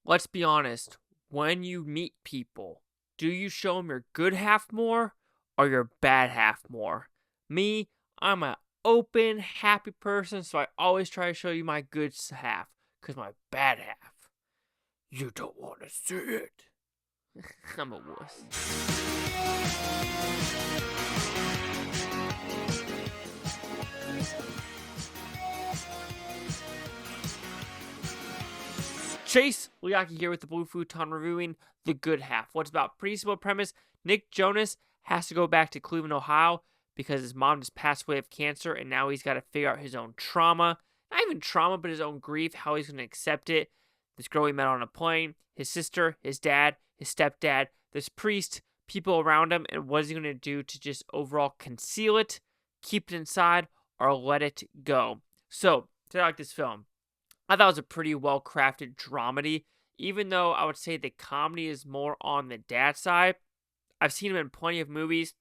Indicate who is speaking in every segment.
Speaker 1: let's be honest, when you meet people, do you show them your good half more or your bad half more? Me, I'm an open, happy person, so I always try to show you my good half, because my bad half, you don't want to see it. I'm a wuss. Chase Liaki here with the Blue Futon reviewing The Good Half. What's about? Pretty simple premise. Nick Jonas has to go back to Cleveland, Ohio because his mom just passed away of cancer, and now he's got to figure out his own trauma. Not even trauma, but his own grief, how he's going to accept it. This girl he met on a plane, his sister, his dad, his stepdad, this priest, people around him, and what is he going to do to just overall conceal it, keep it inside, or let it go? So, today I like this film. I thought it was a pretty well-crafted dramedy, even though I would say the comedy is more on the dad side. I've seen him in plenty of movies.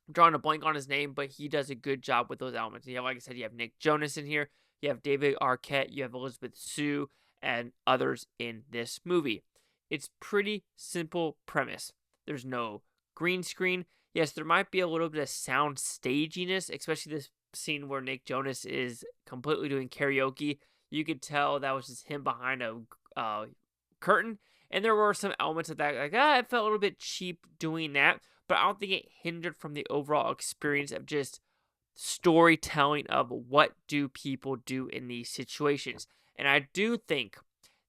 Speaker 1: I'm drawing a blank on his name, but he does a good job with those elements. You have, like I said, you have Nick Jonas in here, you have David Arquette, you have Elisabeth Shue, and others in this movie. It's pretty simple premise. There's no green screen. Yes, there might be a little bit of sound staginess, especially this scene where Nick Jonas is completely doing karaoke. You could tell that was just him behind a curtain. And there were some elements of that, like, it felt a little bit cheap doing that. But I don't think it hindered from the overall experience of just storytelling of what do people do in these situations. And I do think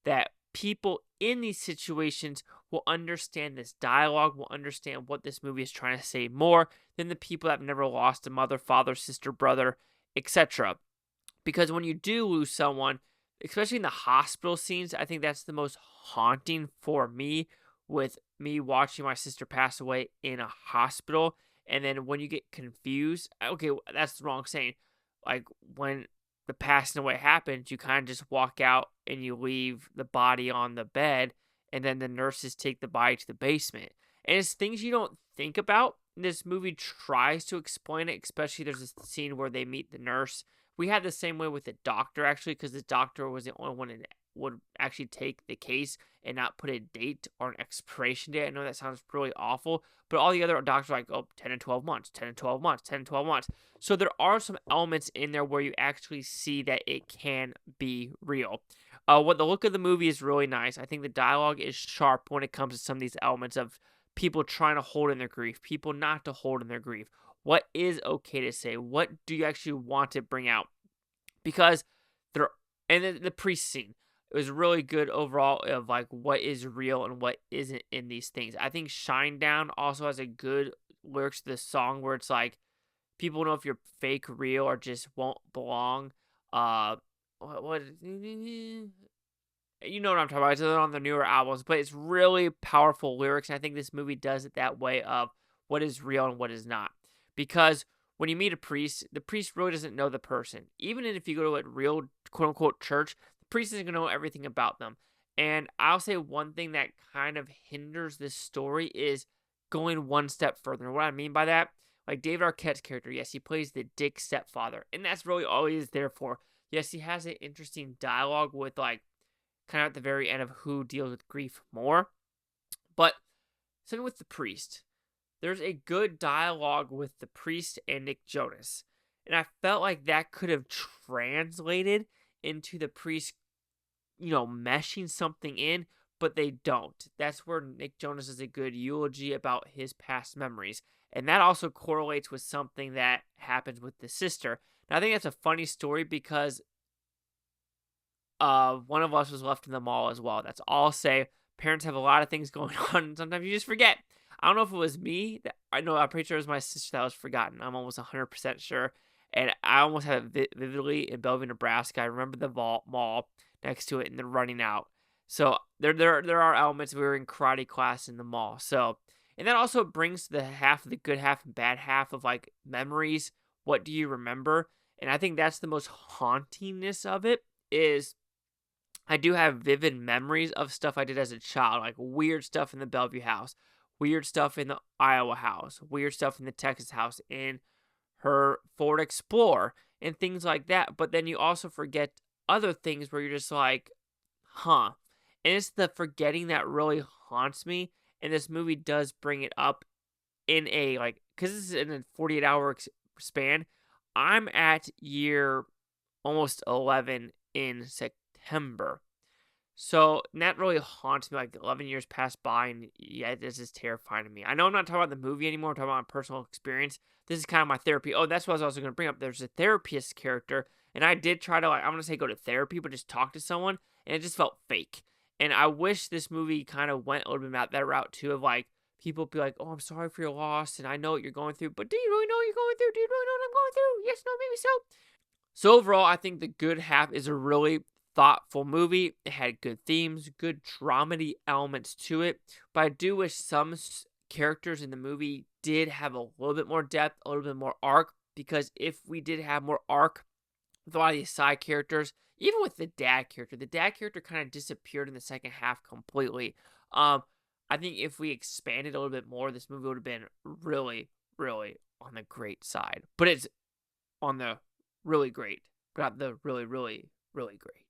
Speaker 1: that people in these situations will understand this dialogue, will understand what this movie is trying to say more than the people that have never lost a mother, father, sister, brother, etc. Because when you do lose someone, especially in the hospital scenes, I think that's the most haunting for me, with me watching my sister pass away in a hospital. And then when you get confused, okay, that's the wrong saying. Like, when the passing away happens, you kind of just walk out and you leave the body on the bed, and then the nurses take the body to the basement. And it's things you don't think about. This movie tries to explain it, especially there's this scene where they meet the nurse. We had the same way with the doctor, actually, because the doctor was the only one that would actually take the case and not put a date or an expiration date. I know that sounds really awful, but all the other doctors are like, 10 and 12 months, 10 and 12 months, 10 and 12 months. So there are some elements in there where you actually see that it can be real. What the look of the movie is really nice. I think the dialogue is sharp when it comes to some of these elements of people trying to hold in their grief, people not to hold in their grief. What is okay to say? What do you actually want to bring out? Because the priest scene, it was really good overall of like what is real and what isn't in these things. I think Shinedown also has a good lyrics to this song where it's like, people know if you're fake, real, or just won't belong. What you know what I'm talking about. It's on the newer albums, but it's really powerful lyrics, and I think this movie does it that way of what is real and what is not. Because when you meet a priest, the priest really doesn't know the person. Even if you go to a real quote-unquote church, the priest isn't going to know everything about them. And I'll say one thing that kind of hinders this story is going one step further. And what I mean by that, like David Arquette's character, yes, he plays the dick stepfather, and that's really all he is there for. Yes, he has an interesting dialogue with, like, kind of at the very end of who deals with grief more. But something with the priest, there's a good dialogue with the priest and Nick Jonas. And I felt like that could have translated into the priest, meshing something in, but they don't. That's where Nick Jonas is a good eulogy about his past memories. And that also correlates with something that happens with the sister. Now, I think that's a funny story because one of us was left in the mall as well. That's all I'll say. Parents have a lot of things going on, and sometimes you just forget. I don't know if it was me. I'm pretty sure it was my sister that was forgotten. I'm almost 100% sure. And I almost have it vividly in Bellevue, Nebraska. I remember the mall next to it and then running out. So there are elements. We were in karate class in the mall. So, and that also brings the half of the good half and bad half of like memories. What do you remember? And I think that's the most hauntingness of it is I do have vivid memories of stuff I did as a child, like weird stuff in the Bellevue house, weird stuff in the Iowa house, weird stuff in the Texas house, in her Ford Explorer, and things like that. But then you also forget other things where you're just like, huh. And it's the forgetting that really haunts me. And this movie does bring it up in a, like, because this is in a 48-hour span. I'm at year almost 11 in September. So that really haunts me. Like 11 years passed by, and yeah, this is terrifying to me. I know I'm not talking about the movie anymore. I'm talking about my personal experience. This is kind of my therapy. Oh, that's what I was also going to bring up. There's a therapist character, and I did try to, like, I'm going to say go to therapy, but just talk to someone, and it just felt fake. And I wish this movie kind of went a little bit about that route too, of like people be like, "Oh, I'm sorry for your loss, and I know what you're going through, but do you really know what you're going through? Do you really know what I'm going through? Yes, no, maybe so." So overall, I think The Good Half is a really thoughtful movie. It had good themes, good dramedy elements to it, but I do wish some characters in the movie did have a little bit more depth, a little bit more arc, because if we did have more arc with a lot of these side characters, even with the dad character kind of disappeared in the second half completely. I think if we expanded a little bit more, this movie would have been really, really on the great side. But it's on the really great, not the really, really, really great.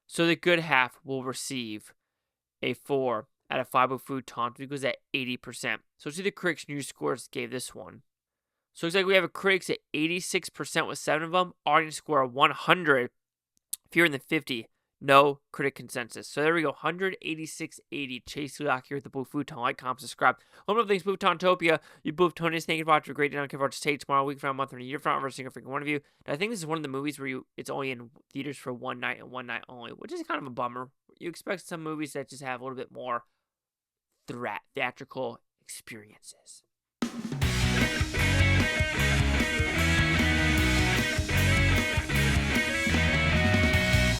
Speaker 1: So The Good Half will receive a 4 out of 5 with Futon because at 80%. So let's see the critics' news scores gave this one. So it looks like we have a critics at 86% with 7 of them. Audience score of 100. If you're in the 50, no critic consensus. So there we go, 186.80. Chase Leoc here with the Blue Futon. Like, comment, subscribe. One of the things, Futontopia. You Blue Futonians, thank you for watching. A great day. I don't care if I stay tomorrow, week from a month, or a year from every single freaking one of you. And I think this is one of the movies where it's only in theaters for one night and one night only, which is kind of a bummer. You expect some movies that just have a little bit more theatrical experiences.